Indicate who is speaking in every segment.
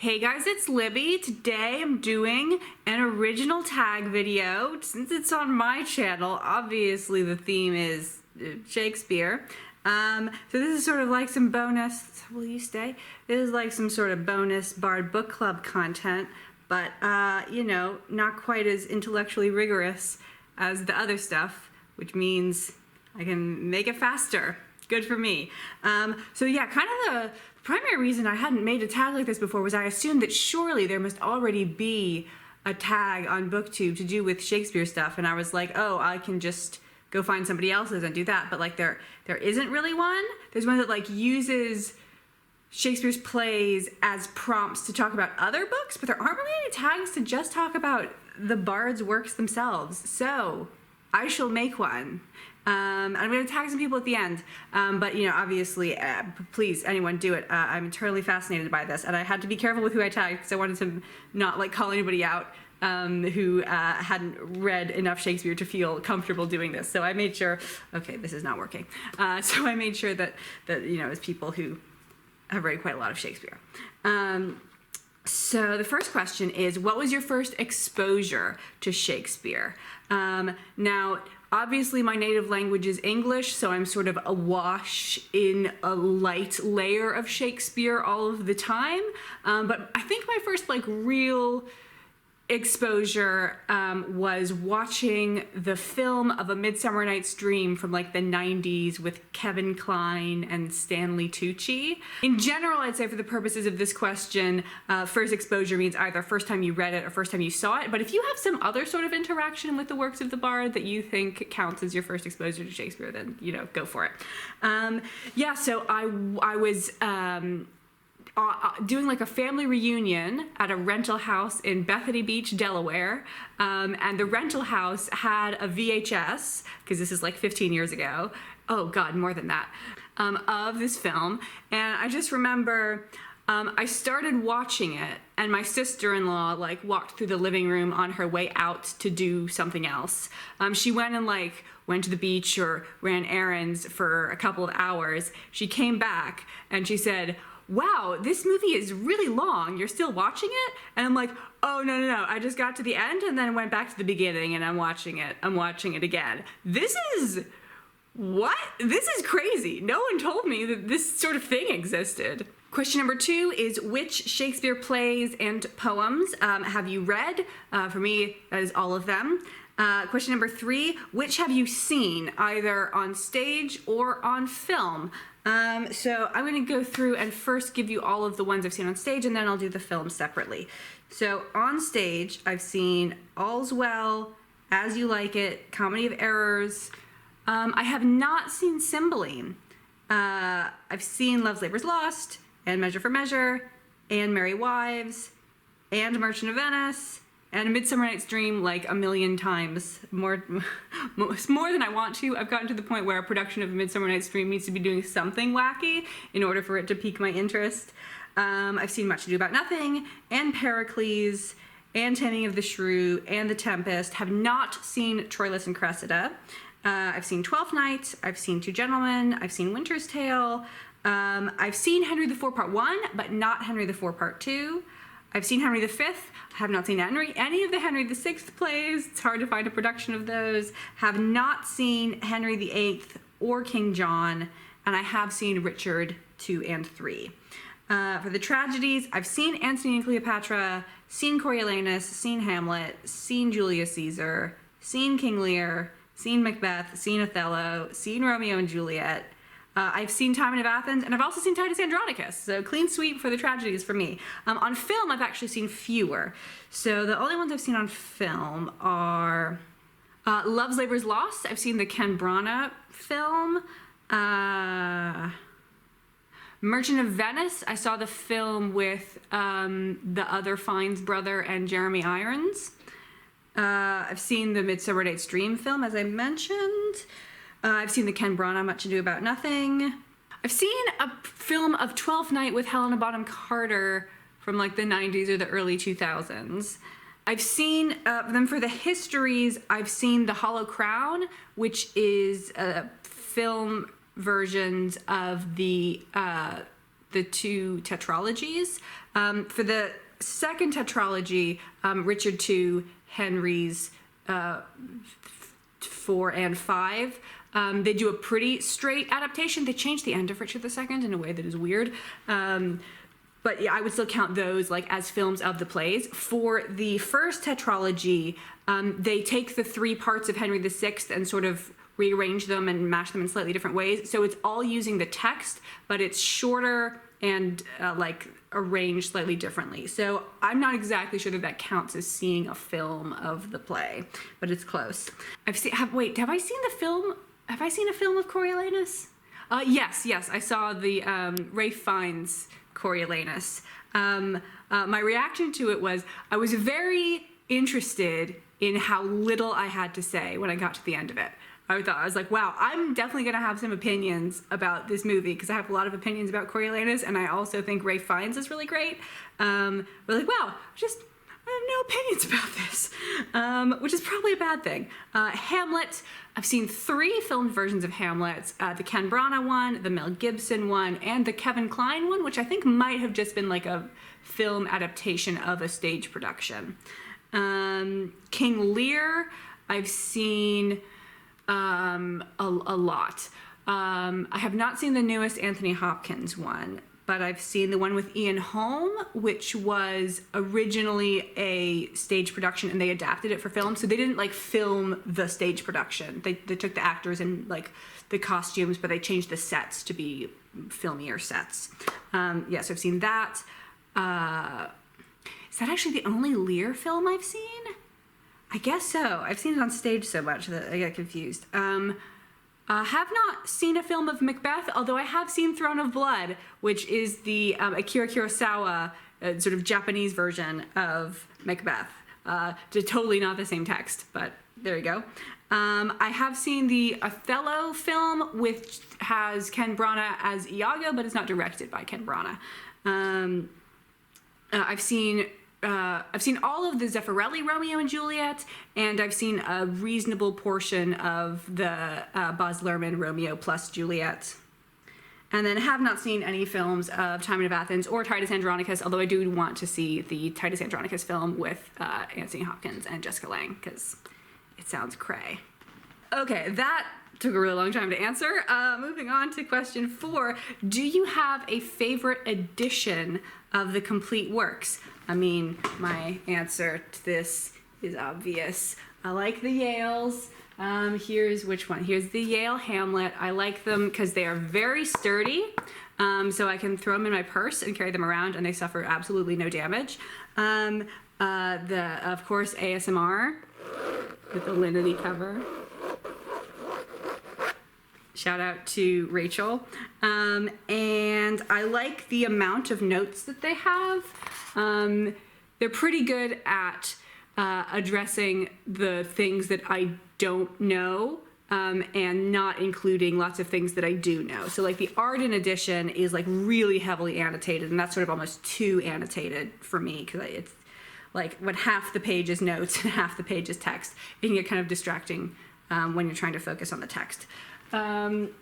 Speaker 1: Hey guys, it's Libby. Today I'm doing an original tag video. Since it's on my channel, obviously the theme is Shakespeare. So this is sort of like some bonus, will you stay? This is like some sort of bonus Bard Book Club content, but you know, not quite as intellectually rigorous as the other stuff, which means I can make it faster. Good for me. So yeah, kind of the primary reason I hadn't made a tag like this before was I assumed that surely there must already be a tag on BookTube to do with Shakespeare stuff, and I was like, oh, I can just go find somebody else's and do that. But like there isn't really one. There's one that like uses Shakespeare's plays as prompts to talk about other books, but there aren't really any tags to just talk about the bard's works themselves. So I shall make one. I'm going to tag some people at the end, but you know, obviously, please, anyone do it. I'm eternally fascinated by this, and I had to be careful with who I tagged because I wanted to not like call anybody out who hadn't read enough Shakespeare to feel comfortable doing this. So I made sure, okay, this is not working. So I made sure that you know, it's people who have read quite a lot of Shakespeare. So the first question is, what was your first exposure to Shakespeare? Now, obviously my native language is English, so I'm sort of awash in a light layer of Shakespeare all of the time. But I think my first like real exposure was watching the film of A Midsummer Night's Dream from like the 90s with Kevin Kline and Stanley Tucci. In general, I'd say for the purposes of this question, first exposure means either first time you read it or first time you saw it. But if you have some other sort of interaction with the works of the Bard that you think counts as your first exposure to Shakespeare, then, you know, go for it. Yeah, so I was doing like a family reunion at a rental house in Bethany Beach, Delaware, and the rental house had a VHS, because this is like 15 years ago, oh god, more than that, of this film, and I just remember I started watching it, and my sister-in-law like walked through the living room on her way out to do something else. She went and like went to the beach or ran errands for a couple of hours. She came back and she said, wow, this movie is really long. You're still watching it? And I'm like, oh, no. I just got to the end and then went back to the beginning and I'm watching it. I'm watching it again. This is, what? This is crazy. No one told me that this sort of thing existed. Question number 2 is, which Shakespeare plays and poems have you read? For me, that is all of them. Question number 3, which have you seen, either on stage or on film? So I'm going to go through and first give you all of the ones I've seen on stage, and then I'll do the film separately. So on stage, I've seen All's Well, As You Like It, Comedy of Errors. I have not seen Cymbeline. I've seen Love's Labour's Lost, and Measure for Measure, and Merry Wives, and Merchant of Venice, and Midsummer Night's Dream like a million times, more than I want to. I've gotten to the point where a production of Midsummer Night's Dream needs to be doing something wacky in order for it to pique my interest. I've seen Much Ado About Nothing, and Pericles, and Taming of the Shrew, and The Tempest. Have not seen Troilus and Cressida. I've seen Twelfth Night, I've seen Two Gentlemen, I've seen Winter's Tale. I've seen Henry IV Part 1, but not Henry IV Part 2. I've seen Henry V. I have not seen any of the Henry VI plays. It's hard to find a production of those. Have not seen Henry VIII or King John, and I have seen Richard 2 and 3. For the tragedies, I've seen Antony and Cleopatra, seen Coriolanus, seen Hamlet, seen Julius Caesar, seen King Lear, seen Macbeth, seen Othello, seen Romeo and Juliet. I've seen Timon of Athens, and I've also seen Titus Andronicus, so clean sweep for the tragedies for me. On film, I've actually seen fewer. So the only ones I've seen on film are Love's Labour's Lost. I've seen the Ken Branagh film. Merchant of Venice, I saw the film with the other Fiennes brother and Jeremy Irons. I've seen the Midsummer Night's Dream film, as I mentioned. I've seen the Ken Branagh Much Ado About Nothing. I've seen a film of Twelfth Night with Helena Bonham Carter from like the 90s or the early 2000s. I've seen them for the histories. I've seen The Hollow Crown, which is film versions of the the two tetralogies. For the second tetralogy, Richard II, Henry's 4 and 5, they do a pretty straight adaptation. They changed the end of Richard II in a way that is weird. But yeah, I would still count those like as films of the plays. For the first tetralogy, they take the three parts of Henry VI and sort of rearrange them and mash them in slightly different ways. So it's all using the text, but it's shorter and like arranged slightly differently. So I'm not exactly sure that that counts as seeing a film of the play, but it's close. Have I seen the film? Have I seen a film of Coriolanus? Yes, I saw the Ralph Fiennes Coriolanus. My reaction to it was I was very interested in how little I had to say when I got to the end of it. I was like, wow, I'm definitely going to have some opinions about this movie because I have a lot of opinions about Coriolanus, and I also think Ralph Fiennes is really great. But like, wow, I have no opinions about this, which is probably a bad thing. Hamlet, I've seen 3 filmed versions of Hamlet, the Ken Branagh one, the Mel Gibson one, and the Kevin Kline one, which I think might have just been like a film adaptation of a stage production. King Lear, I've seen a lot. I have not seen the newest Anthony Hopkins one, but I've seen the one with Ian Holm, which was originally a stage production and they adapted it for film. So they didn't like film the stage production. They took the actors and like the costumes, but they changed the sets to be filmier sets. So I've seen that. Is that actually the only Lear film I've seen? I guess so. I've seen it on stage so much that I get confused. Have not seen a film of Macbeth, although I have seen Throne of Blood, which is the Akira Kurosawa sort of Japanese version of Macbeth. Totally not the same text, but there you go. I have seen the Othello film, which has Ken Branagh as Iago, but it's not directed by Ken Branagh. I've seen all of the Zeffirelli Romeo and Juliet, and I've seen a reasonable portion of the Baz Luhrmann Romeo plus Juliet. And then have not seen any films of Timon of Athens or Titus Andronicus, although I do want to see the Titus Andronicus film with Anthony Hopkins and Jessica Lange, because it sounds cray. Okay, that took a really long time to answer. Moving on to question 4. Do you have a favorite edition of the complete works? I mean, my answer to this is obvious. I like the Yales. Here's which one. Here's the Yale Hamlet. I like them because they are very sturdy. So I can throw them in my purse and carry them around and they suffer absolutely no damage. Of course, ASMR with the lineny cover. Shout out to Rachel. And I like the amount of notes that they have. They're pretty good at addressing the things that I don't know and not including lots of things that I do know. So like the Arden edition is like really heavily annotated, and that's sort of almost too annotated for me because it's like when half the page is notes and half the page is text. It can get kind of distracting when you're trying to focus on the text. Okay,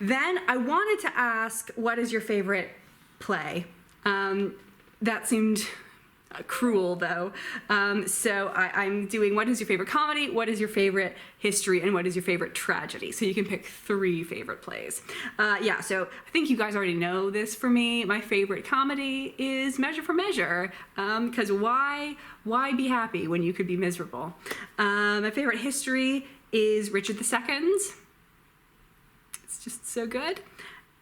Speaker 1: then I wanted to ask, what is your favorite play? That seemed cruel though. So I'm doing what is your favorite comedy, what is your favorite history, and what is your favorite tragedy. So you can pick 3 favorite plays. So I think you guys already know this for me. My favorite comedy is Measure for Measure, because why be happy when you could be miserable? My favorite history is Richard II. It's just so good,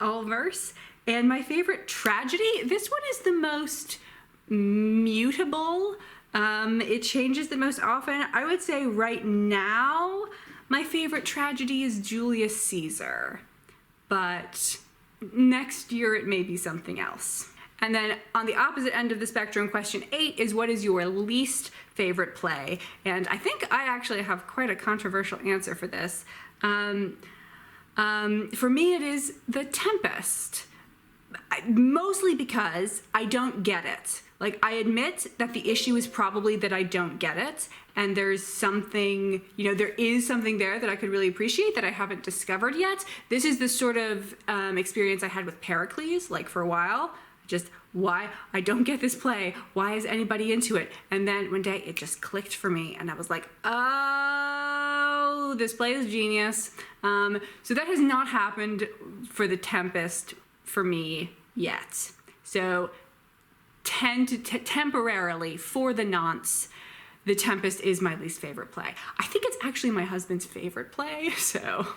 Speaker 1: all verse. And my favorite tragedy, this one is the most mutable. It changes the most often. I would say right now, my favorite tragedy is Julius Caesar, but next year it may be something else. And then on the opposite end of the spectrum, question 8 is what is your least favorite play? And I think I actually have quite a controversial answer for this. For me, it is The Tempest, Mostly because I don't get it. Like, I admit that the issue is probably that I don't get it, and there's something, there is something there that I could really appreciate that I haven't discovered yet. This is the sort of experience I had with Pericles, like, for a while. Just, why? I don't get this play. Why is anybody into it? And then one day it just clicked for me, and I was like, oh, this play is genius. So that has not happened for The Tempest for me yet. So temporarily, for the nonce, The Tempest is my least favorite play. I think it's actually my husband's favorite play, so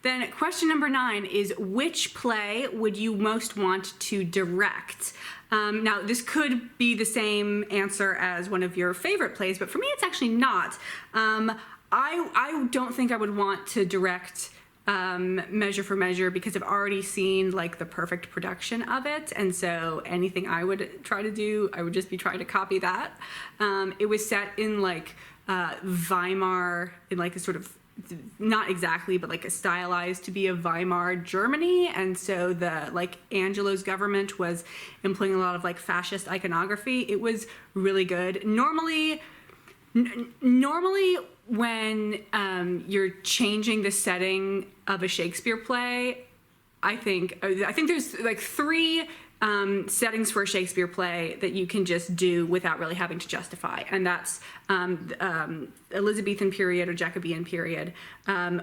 Speaker 1: Then question number 9 is, which play would you most want to direct? Now, this could be the same answer as one of your favorite plays, but for me, it's actually not. I don't think I would want to direct Measure for Measure because I've already seen like the perfect production of it, and so anything I would try to do, I would just be trying to copy that. It was set in like Weimar, in like a sort of, not exactly, but like a stylized to be a Weimar Germany, and so the like Angelo's government was employing a lot of like fascist iconography. It was really good. Normally when you're changing the setting of a Shakespeare play, I think there's like 3 settings for a Shakespeare play that you can just do without really having to justify, and that's Elizabethan period or Jacobean period,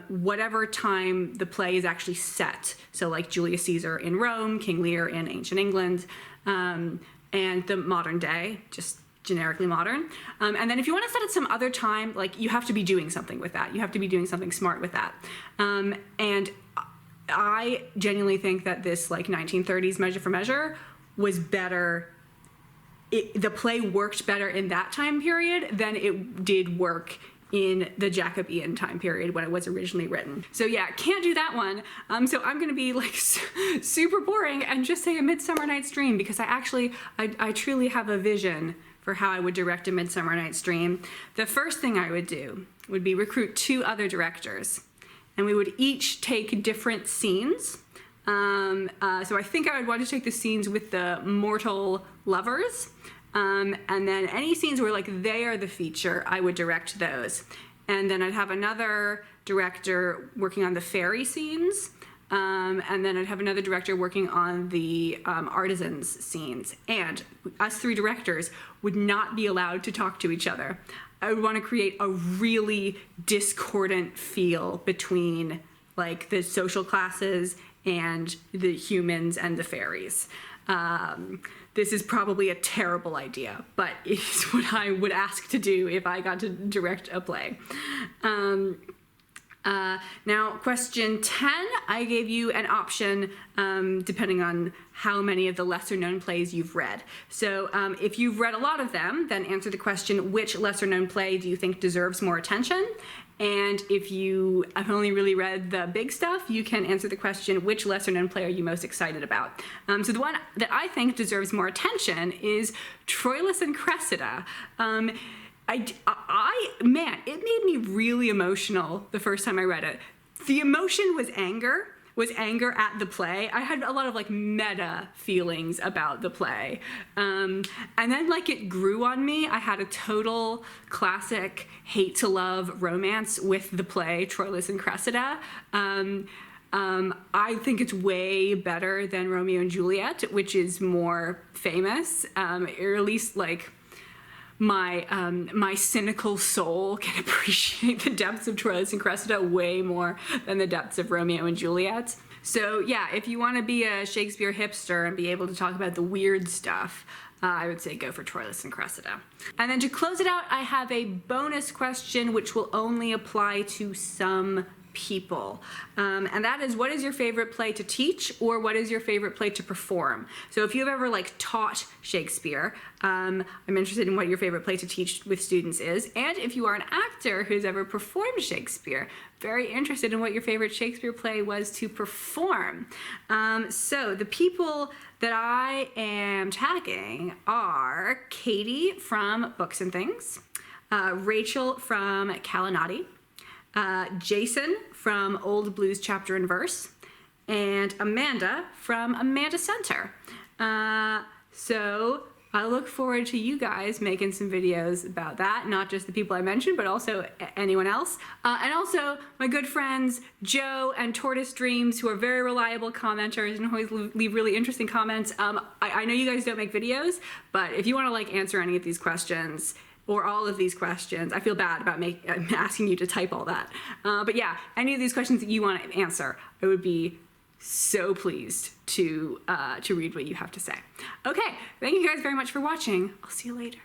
Speaker 1: whatever time the play is actually set. So like Julius Caesar in Rome, King Lear in ancient England, and the modern day, just generically modern. And then if you want to set it some other time, like you have to be doing something with that. You have to be doing something smart with that. And I genuinely think that this like 1930s Measure for Measure was better. The play worked better in that time period than it did work in the Jacobean time period when it was originally written. So yeah, can't do that one. So I'm gonna be like super boring and just say A Midsummer Night's Dream, because I truly have a vision for how I would direct A Midsummer Night's Dream. The first thing I would do would be recruit 2 other directors, and we would each take different scenes. So I think I would want to take the scenes with the mortal lovers, and then any scenes where like they are the feature, I would direct those. And then I'd have another director working on the fairy scenes, and then I'd have another director working on the artisans scenes. And us 3 directors would not be allowed to talk to each other. I would want to create a really discordant feel between like the social classes and the humans and the fairies. This is probably a terrible idea, but it's what I would ask to do if I got to direct a play. Now, question 10, I gave you an option depending on how many of the lesser known plays you've read. So if you've read a lot of them, then answer the question, which lesser known play do you think deserves more attention? And if you have only really read the big stuff, you can answer the question, which lesser known play are you most excited about? So the one that I think deserves more attention is Troilus and Cressida. Man, it made me really emotional the first time I read it. The emotion was anger at the play. I had a lot of like meta feelings about the play. And then like it grew on me. I had a total classic hate to love romance with the play Troilus and Cressida. I think it's way better than Romeo and Juliet, which is more famous, or at least like my cynical soul can appreciate the depths of Troilus and Cressida way more than the depths of Romeo and Juliet. So yeah, if you want to be a Shakespeare hipster and be able to talk about the weird stuff, I would say go for Troilus and Cressida. And then to close it out, I have a bonus question which will only apply to some people. And that is, what is your favorite play to teach, or what is your favorite play to perform? So if you've ever like taught Shakespeare, I'm interested in what your favorite play to teach with students is. And if you are an actor who's ever performed Shakespeare, very interested in what your favorite Shakespeare play was to perform. So the people that I am tagging are Katie from Books and Things, Rachel from Calinati, Jason from Old Blues Chapter and Verse, and Amanda from Amanda Center. So I look forward to you guys making some videos about that, not just the people I mentioned, but also anyone else. And also my good friends Joe and Tortoise Dreams, who are very reliable commenters and always leave really interesting comments. I know you guys don't make videos, but if you want to like answer any of these questions or all of these questions, I feel bad about asking you to type all that. But yeah, any of these questions that you want to answer, I would be so pleased to read what you have to say. Okay, thank you guys very much for watching. I'll see you later.